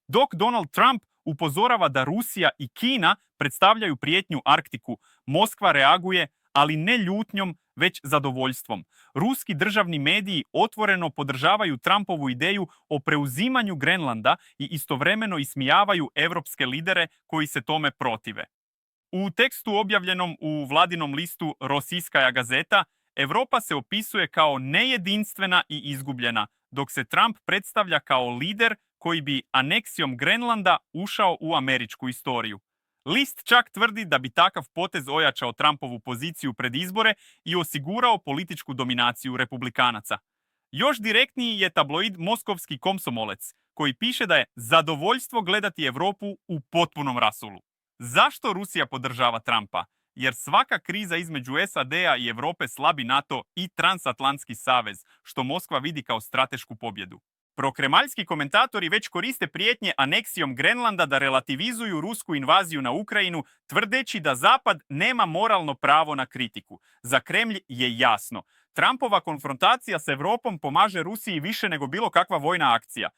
Dok Donald Trump upozorava da Rusija i Kina predstavljaju prijetnju Arktiku, Moskva reaguje, ali ne ljutnjom, već zadovoljstvom. Ruski državni mediji otvoreno podržavaju Trumpovu ideju o preuzimanju Grenlanda i istovremeno ismijavaju europske lidere koji se tome protive. U tekstu objavljenom u vladinom listu Rosijskaja gazeta, Europa se opisuje kao nejedinstvena i izgubljena, dok se Trump predstavlja kao lider koji bi aneksijom Grenlanda ušao u američku istoriju. List čak tvrdi da bi takav potez ojačao Trumpovu poziciju pred izbore i osigurao političku dominaciju republikanaca. Još direktniji je tabloid Moskovski komsomolec, koji piše da je zadovoljstvo gledati Europu u potpunom rasulu. Zašto Rusija podržava Trumpa? Jer svaka kriza između SAD-a i Europe slabi NATO i transatlantski savez, što Moskva vidi kao stratešku pobjedu. Prokremaljski komentatori već koriste prijetnje aneksijom Grenlanda da relativizuju rusku invaziju na Ukrajinu, tvrdeći da Zapad nema moralno pravo na kritiku. Za Kremlj je jasno. Trumpova konfrontacija s Europom pomaže Rusiji više nego bilo kakva vojna akcija.